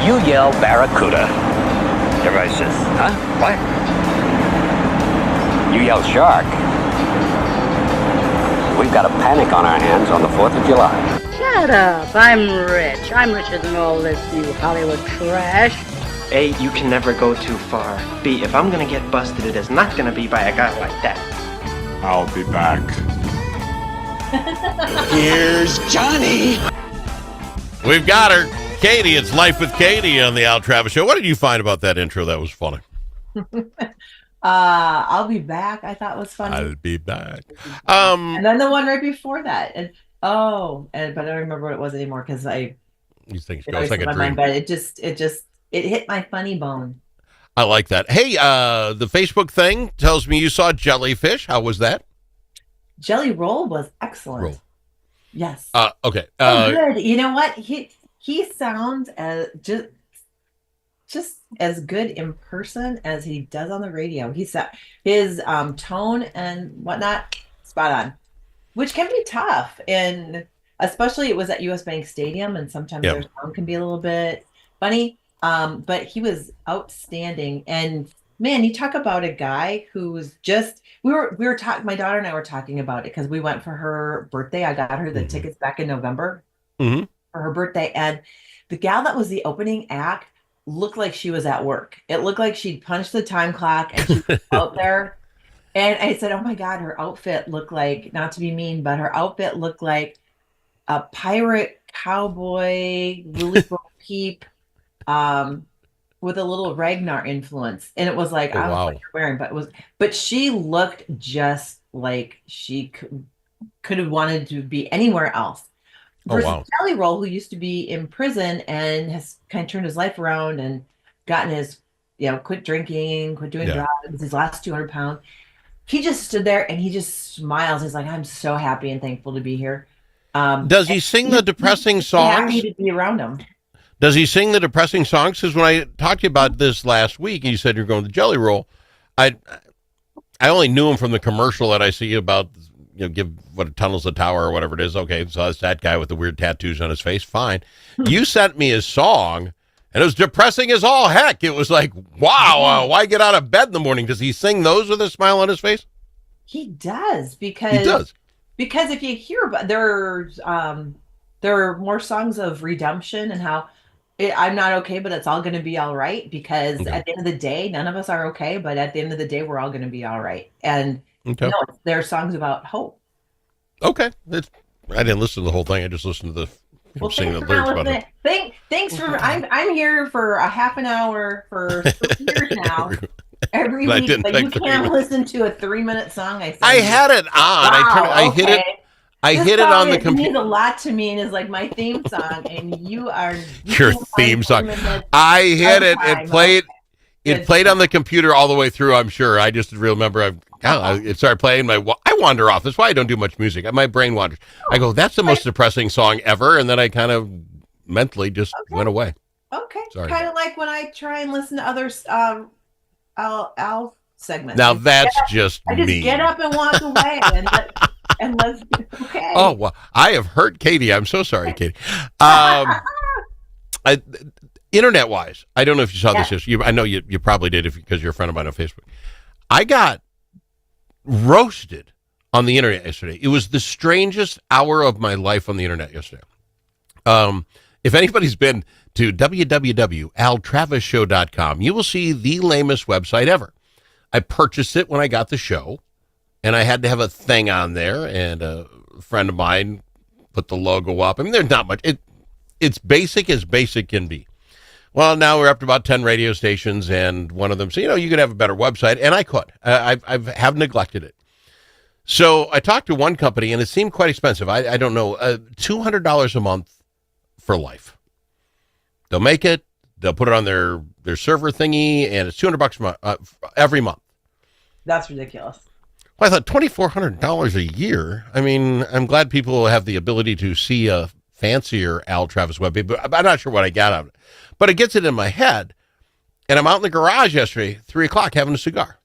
You yell barracuda. Everybody says, huh? What? You yell shark. We've got a panic on our hands on the 4th of July. Shut up. I'm rich. I'm richer than all this, you Hollywood trash. A, you can never go too far. B, if I'm gonna get busted, it is not gonna be by a guy like that. I'll be back. Here's Johnny. We've got her. Katie, it's Life with Katie on the Al Travis Show. What did you find about that intro? That was funny. I'll be back. I thought was funny. I'll be back. And then the one right before that, but I don't remember what it was anymore because These things go like a dream. mind, but it hit my funny bone. I like that. Hey, the Facebook thing tells me you saw Jellyfish. How was that? Jelly Roll was excellent. Roll. Yes. Okay. Good. You know what? He sounds as just as good in person as he does on the radio. His tone and whatnot, spot on, which can be tough. And especially it was at US Bank Stadium, and sometimes their sound can be a little bit funny. But he was outstanding. And man, you talk about a guy who's just, we were talking, my daughter and I were talking about it because we went for her birthday. I got her the tickets back in November for her birthday. And the gal that was the opening act looked like she was at work. It looked like she'd punched the time clock and she was out there. And I said, oh my God, her outfit looked like, not to be mean, but her outfit looked like a pirate cowboy, really Peep, with a little Ragnar influence. And it was like, I don't know what you're wearing, but she looked just like she could have wanted to be anywhere else. Versus Jelly Roll, who used to be in prison and has kind of turned his life around and gotten his, quit drinking, quit doing drugs, his last 200 pounds. He just stood there and he just smiles. He's like, I'm so happy and thankful to be here. Does he sing the depressing songs? Happy to be around him. Does he sing the depressing songs? Because when I talked to you about this last week, and you said you're going to Jelly Roll, I only knew him from the commercial that I see about, give what tunnels the tower or whatever it is. Okay, so that's that guy with the weird tattoos on his face. Fine. You sent me his song, and it was depressing as all heck. It was like, wow, why get out of bed in the morning? Does he sing those with a smile on his face? He does because if you hear about there are more songs of redemption and how I'm not okay, but it's all going to be all right. Because at the end of the day, none of us are okay, but at the end of the day, we're all going to be all right. And there are songs about hope. Okay, I didn't listen to the whole thing. I just listened to the singing the lyrics about it. Thanks for I'm here for a half an hour for 3 years now. Every week, but you can't listen to a 3-minute song. I had it on. Wow, I hit it. I hit it on the computer. It means a lot to me, and is like my theme song. And you your theme song. I hit it. It played. It played on the computer all the way through. I'm sure. I just remember. It started playing. I wander off. That's why I don't do much music. My brain wanders. I go, that's the most depressing song ever, and then I kind of mentally just went away. Okay. Kind of like when I try and listen to other Al segments. Now that's just I just mean. get up and walk away and let's okay. Oh well, I have hurt Katie. I'm so sorry, Katie. Internet wise, I don't know if you saw this. I know you probably did because you're a friend of mine on Facebook. I got roasted on the internet yesterday. It was the strangest hour of my life on the internet yesterday. If anybody's been to www.altravisshow.com, you will see the lamest website ever. I purchased it when I got the show, and I had to have a thing on there, and a friend of mine put the logo up. I mean, there's not much. It's basic as basic can be. Well, now we're up to about 10 radio stations, and one of them said, you could have a better website, and I could. I have neglected it. So I talked to one company, and it seemed quite expensive. I don't know, $200 a month for life. They'll make it. They'll put it on their server thingy, and it's $200 a month, every month. That's ridiculous. Well, I thought $2,400 a year. I mean, I'm glad people have the ability to see a fancier Al Travis webpage, but I'm not sure what I got out of it. But it gets it in my head, and I'm out in the garage yesterday, 3 o'clock, having a cigar.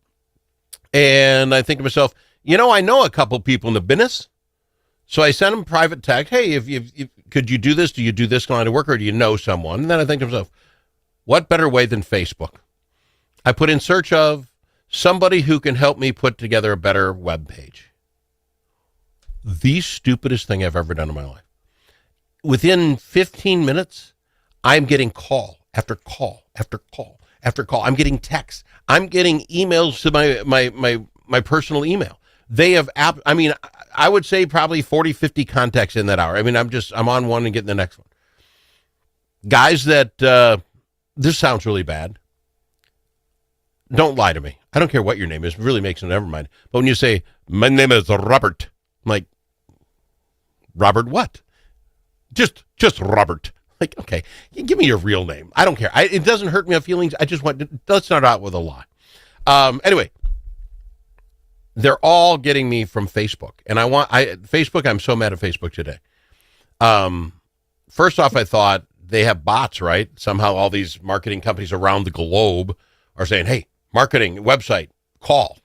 And I think to myself, I know a couple people in the business. So I sent them a private text. Hey, if could you do this? Do you do this kind of work, or do you know someone? And then I think to myself, What better way than Facebook? I put in search of somebody who can help me put together a better web page. The stupidest thing I've ever done in my life. Within 15 minutes, I'm getting call after call after call after call. I'm getting texts. I'm getting emails to my personal email. They have I would say probably 40, 50 contacts in that hour. I mean, I'm on one and getting the next one. Guys that, this sounds really bad. Don't lie to me. I don't care what your name is. It really makes it, never mind. But when you say, my name is Robert, I'm like, Robert what? Just Robert. Like, okay, give me your real name. I don't care. It doesn't hurt my feelings. I just let's start out with a lie. Anyway, they're all getting me from Facebook. And Facebook, I'm so mad at Facebook today. First off, I thought they have bots, right? Somehow all these marketing companies around the globe are saying, hey, marketing, website, call.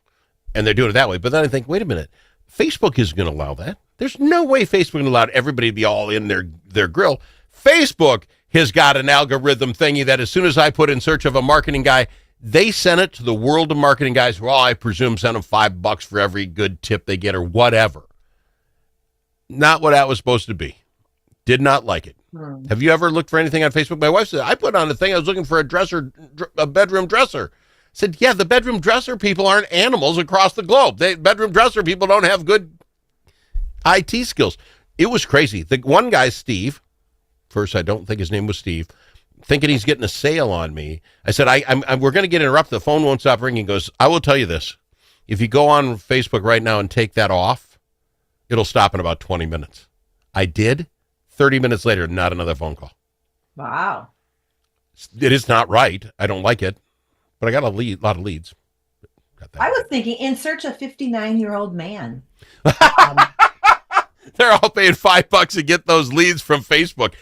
And they're doing it that way. But then I think, wait a minute. Facebook isn't going to allow that. There's no way Facebook will allow everybody to be all in their grill. Facebook has got an algorithm thingy that as soon as I put in search of a marketing guy, they send it to the world of marketing guys who, I presume, send them $5 for every good tip they get or whatever. Not what that was supposed to be. Did not like it. Have you ever looked for anything on Facebook? My wife said, I put on a thing. I was looking for a bedroom dresser. I said, yeah, the bedroom dresser people aren't animals across the globe. Bedroom dresser people don't have good IT skills. It was crazy. The one guy, Steve, first, I don't think his name was Steve, thinking he's getting a sale on me. I said, we're going to get interrupted. The phone won't stop ringing. He goes, I will tell you this. If you go on Facebook right now and take that off, it'll stop in about 20 minutes. I did. 30 minutes later, not another phone call. Wow. It is not right. I don't like it, but I got a lot of leads. I was thinking in search of 59-year-old man. They're all paying $5 to get those leads from Facebook.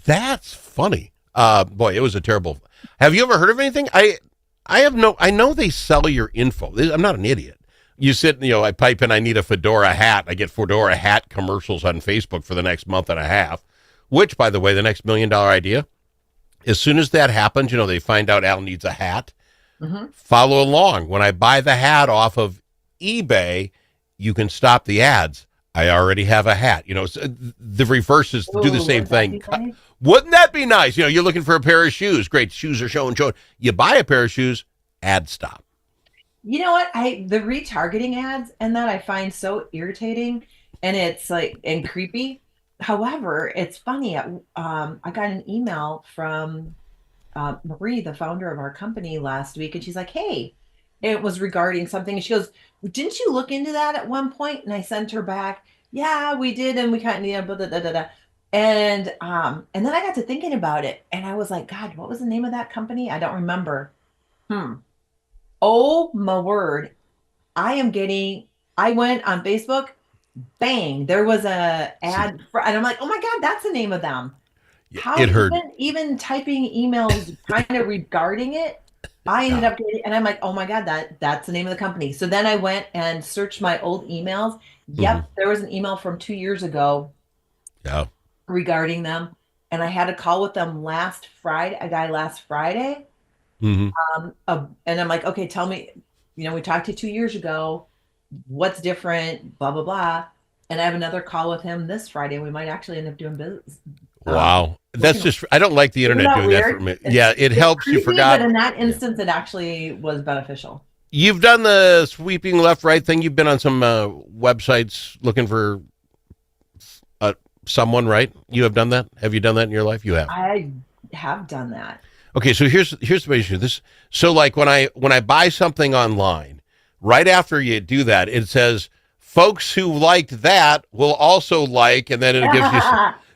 That's funny. Boy, it was a terrible. Have you ever heard of anything? I know they sell your info. I'm not an idiot. You sit, I pipe in, I need a fedora hat. I get fedora hat commercials on Facebook for the next month and a half, which, by the way, the next $1 million idea, as soon as that happens, they find out Al needs a hat. Mm-hmm. Follow along. When I buy the hat off of eBay, you can stop the ads. I already have a hat. The reverse is do the same thing. Wouldn't that be nice? You're looking for a pair of shoes. Great. Shoes are showing. You buy a pair of shoes, ad stop. You know what? The retargeting ads and that I find so irritating, and it's and creepy. However, it's funny. I got an email from Marie, the founder of our company, last week, and she's like, "Hey," it was regarding something. And she goes, "Didn't you look into that at one point?" And I sent her back, "Yeah, we did, and we kind of blah, blah, blah, blah, blah." And then I got to thinking about it, and I was like, "God, what was the name of that company? I don't remember." Oh my word. I went on Facebook, bang, there was a ad and I'm like, oh my God, that's the name of them. How it hurt. Even typing emails kind of regarding it, I ended up getting, and I'm like, oh my God, that's the name of the company. So then I went and searched my old emails. Yep, there was an email from 2 years ago regarding them. And I had a call with them last Friday. Mm-hmm. And I'm like, okay, tell me, we talked to you 2 years ago. What's different? Blah, blah, blah. And I have another call with him this Friday. And we might actually end up doing business. Wow. That's just, I don't like the internet doing that for me. It helps. Creepy, you forgot. But in that instance, it actually was beneficial. You've done the sweeping left-right thing. You've been on some websites looking for someone, right? You have done that? Have you done that in your life? You have. I have done that. Okay, so here's the issue. So like when I buy something online, right after you do that, it says folks who liked that will also like, and then it gives you.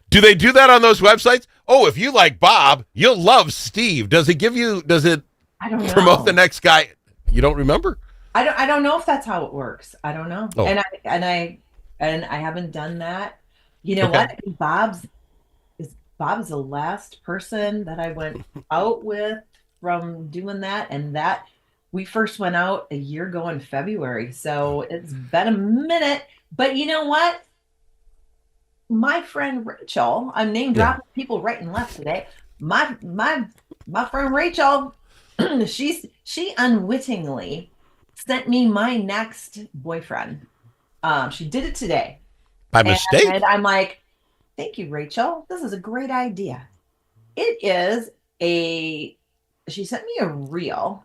Do they do that on those websites? Oh, if you like Bob, you'll love Steve. Does it I don't know. Promote the next guy? You don't remember? I don't know if that's how it works. I don't know. Oh. And I haven't done that. You know what? Bob's the last person that I went out with from doing that. And that we first went out a year ago in February. So it's been a minute, but you know what? My friend Rachel, I'm name dropping people right and left today. My my friend Rachel, she unwittingly sent me my next boyfriend. She did it today. By mistake? And I'm like, thank you, Rachel. This is a great idea. It is she sent me a reel,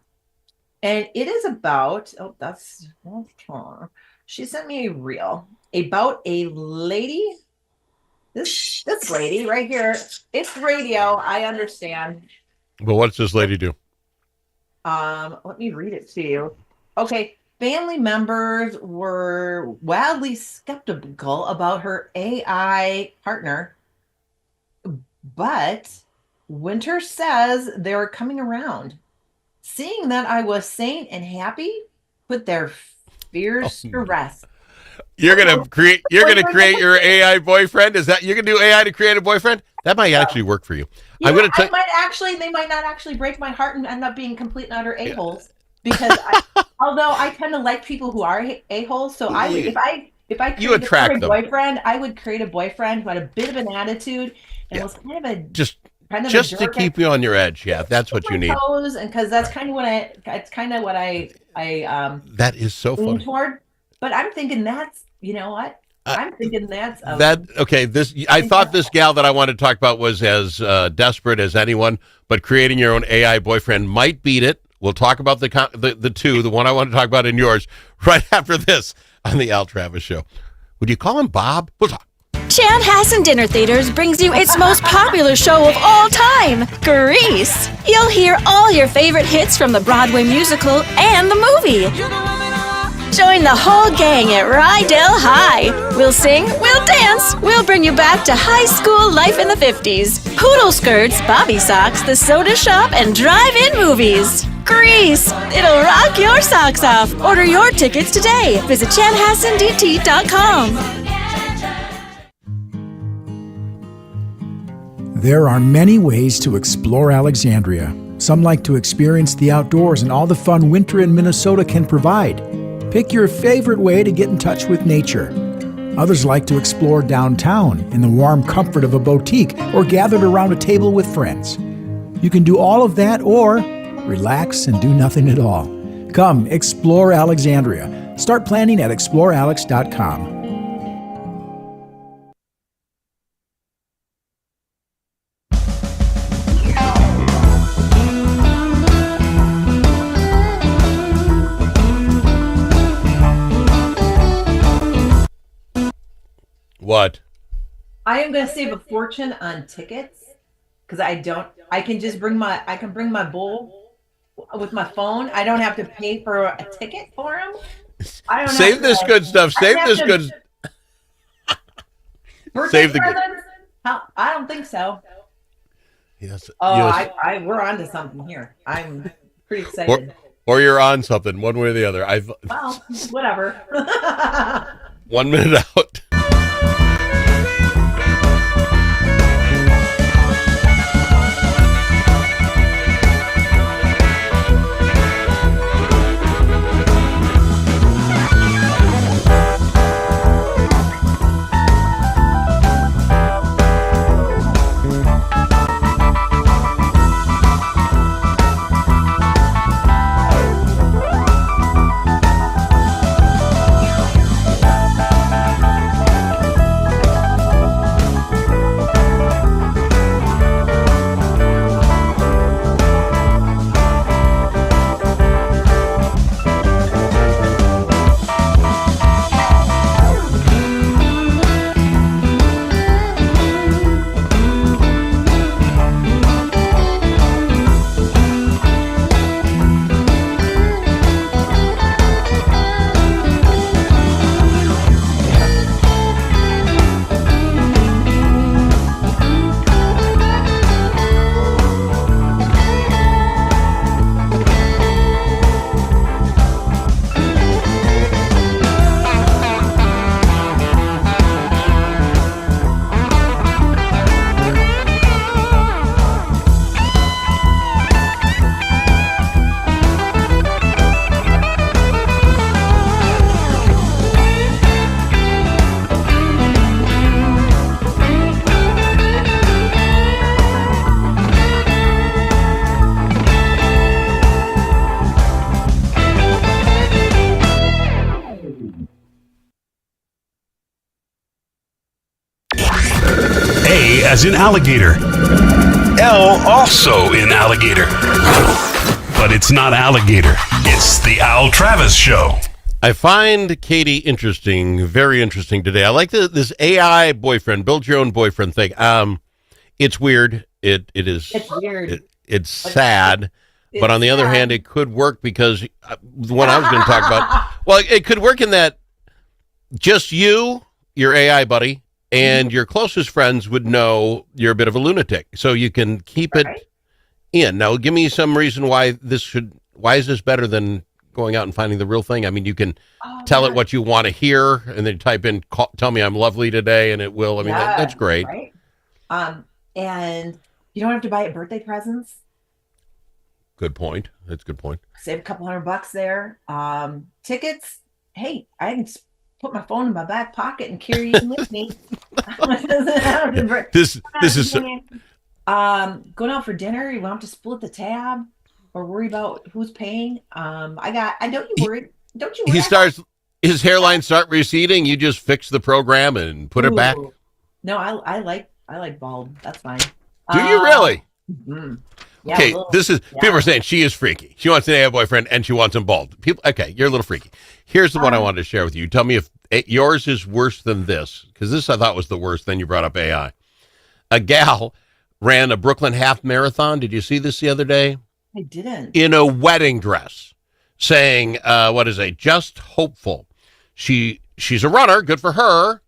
and it is about, she sent me a reel about a lady. This lady right here. It's radio. I understand. Well, what's this lady do? Let me read it to you. Okay. Family members were wildly skeptical about her AI partner, but Winter says they're coming around. Seeing that I was sane and happy, put their fears to rest. You're gonna create your AI boyfriend? Is that you're gonna do AI to create a boyfriend? That might actually work for you. They might not actually break my heart and end up being complete and utter a-holes. Because although I tend to like people who are a-holes, so if I created a boyfriend, I would create a boyfriend who had a bit of an attitude and was kind of a just to keep you on your edge. Yeah, that's what you need. And because that's kind of what I that is so funny. Toward, but I'm thinking that's, you know what? I'm thinking that's I thought this gal that I wanted to talk about was as desperate as anyone, but creating your own AI boyfriend might beat it. We'll talk about the two, the one I want to talk about and yours, right after this on the Al Travis Show. Would you call him Bob? We'll talk. Chanhassen Dinner Theaters brings you its most popular show of all time, Grease. You'll hear all your favorite hits from the Broadway musical and the movie. Join the whole gang at Rydell High. We'll sing, we'll dance, we'll bring you back to high school life in the 50s. Poodle skirts, bobby socks, the soda shop, and drive-in movies. Grease! It'll rock your socks off. Order your tickets today. Visit chanhassendt.com. There are many ways to explore Alexandria. Some like to experience the outdoors and all the fun winter in Minnesota can provide. Pick your favorite way to get in touch with nature. Others like to explore downtown in the warm comfort of a boutique or gathered around a table with friends. You can do all of that or relax and do nothing at all. Come explore Alexandria. Start planning at explorealex.com. What? I am going to save a fortune on tickets because I can just bring my bowl with my phone. I don't have to pay for a ticket for them. Save this good stuff. Save this good. Save the good. I don't think so. Yes. We're on to something here. I'm pretty excited. Or you're on something, one way or the other. Well, whatever. 1 minute out. as in alligator. L also in alligator. But it's not alligator. It's the Al Travis Show. I find Katie interesting, very interesting today. I like this AI boyfriend, build your own boyfriend thing. It's weird. It is. It's weird. It's sad. But on the other sad. hand, it could work because the one I was going to talk about, well, it could work in that just you, your AI buddy, and your closest friends would know you're a bit of a lunatic. So you can keep it in. Now, give me some reason why is this better than going out and finding the real thing? I mean, you can tell it what you want to hear and then type in, tell me I'm lovely today, and it will. I mean, that's great. Right? And you don't have to buy it birthday presents. Good point. That's a good point. Save a couple $100 there. Tickets. Hey, I can put my phone in my back pocket and carry it with me. This is going out for dinner. You won't have to split the tab or worry about who's paying. Don't you worry. Don't you worry. His hairline start receding. You just fix the program and put it back. No, I like bald. That's fine. Do you really? Mm-hmm. Yeah, Okay, people are saying she is freaky. She wants an AI boyfriend and she wants him bald. Okay, you're a little freaky. Here's the one I wanted to share with you. Tell me if yours is worse than this, because this I thought was the worst. Then you brought up AI. A gal ran a Brooklyn half marathon. Did you see this the other day? I didn't. In a wedding dress, saying, just hopeful. She's a runner. Good for her.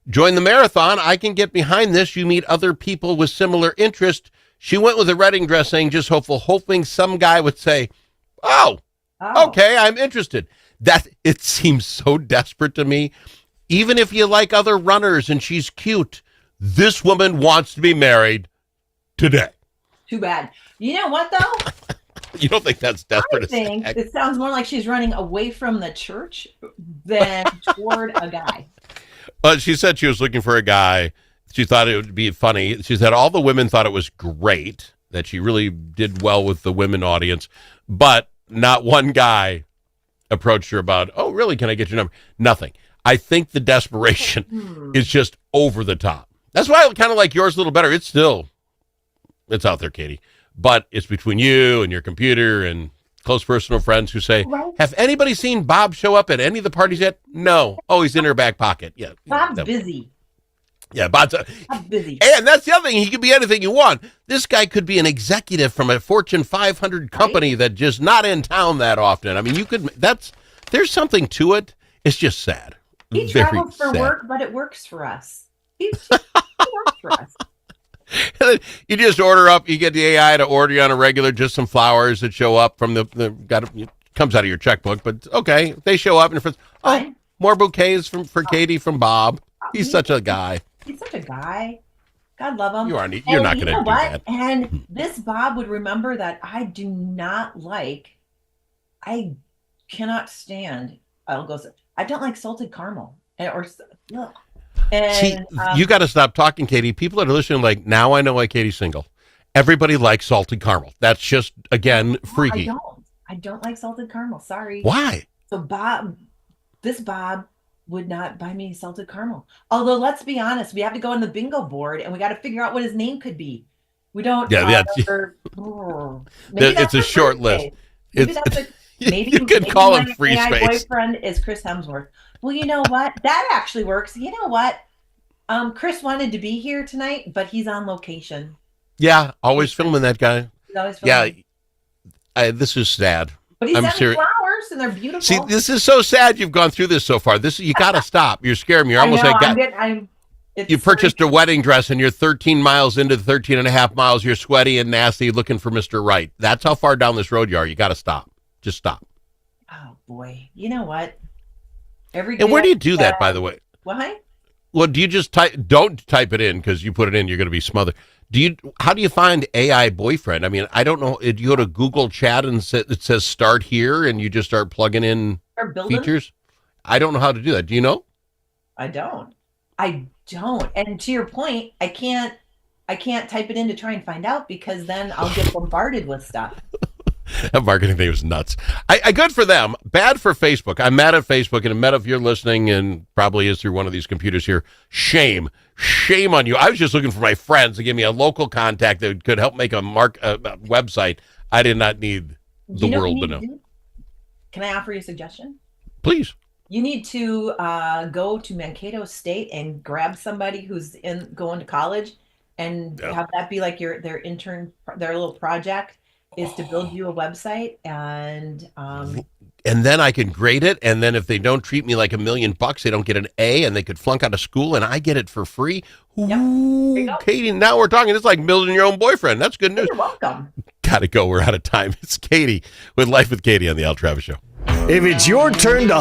Join the marathon. I can get behind this. You meet other people with similar interest. She went with a wedding dress saying just hopeful, hoping some guy would say, oh, okay, I'm interested. It seems so desperate to me. Even if you like other runners and she's cute, this woman wants to be married today. Too bad. You know what, though? You don't think that's desperate? I think it sounds more like she's running away from the church than toward a guy. She said she was looking for a guy. She thought it would be funny. She said all the women thought it was great, that she really did well with the women audience, but not one guy approached her about, oh, really, can I get your number? Nothing. I think the desperation is just over the top. That's why I kind of like yours a little better. It's out there, Katie, but it's between you and your computer and close personal friends who say, have anybody seen Bob show up at any of the parties yet? No. Oh, he's in her back pocket. Yeah. Bob's busy. Yeah, Bob's busy. And that's the other thing. He could be anything you want. This guy could be an executive from a Fortune 500 company that just not in town that often. I mean, there's something to it. It's just sad. He travels for work, but it works for us. He works for us. You just order up. You get the AI to order you on a regular, just some flowers that show up from comes out of your checkbook. But okay, they show up and more bouquets for Katie from Bob. He's such a guy. He's such a guy. God love him. You're not going to do that. And this Bob would remember that I do not like. I cannot stand. I don't like salted caramel ugh. And, see, you got to stop talking, Katie. People that are listening, like, now I know why Katie's single. Everybody likes salted caramel. That's just, again, freaky. I don't like salted caramel. Sorry. Why? So this Bob would not buy me salted caramel. Although, let's be honest, we have to go on the bingo board and we got to figure out what his name could be. We don't. Yeah, it's a short list. Maybe you could call him Free my Space. boyfriend is Chris Hemsworth. Well, you know what? That actually works. You know what? Chris wanted to be here tonight, but he's on location. Yeah, always filming that guy. He's always filming. Yeah, this is sad. But he's having flowers, and they're beautiful. See, this is so sad. You've gone through this so far. You got to stop. You're scaring me. You're almost you purchased a wedding dress, and you're 13 miles into the 13 and a half miles. You're sweaty and nasty, looking for Mr. Right. That's how far down this road you are. You got to stop. Just stop. Oh boy, you know what? And where do you do that, by the way? What? Well, do you just don't type it in because you put it in, you're going to be smothered. How do you find AI boyfriend? I mean, I don't know. Do you go to Google Chat and it says start here and you just start plugging in features? I don't know how to do that. Do you know? I don't. And to your point, I can't type it in to try and find out because then I'll get bombarded with stuff. That marketing thing was nuts. I good for them. bad for Facebook. I'm mad at Facebook, and I'm mad if you're listening and probably is through one of these computers here. Shame on you. I was just looking for my friends to give me a local contact that could help make a website. I did not need the world to know. Can I offer you a suggestion? Please. You need to go to Mankato State and grab somebody who's going to college, and have that be like their intern, their little project is to build you a website, and then I can grade it, and then if they don't treat me like $1 million, they don't get an A, and they could flunk out of school, and I get it for free. Ooh, There you go. Katie, now we're talking. It's like building your own boyfriend. That's good news. You're welcome. Gotta go. We're out of time. It's Katie with Life with Katie on the Al Travis Show. If it's your turn to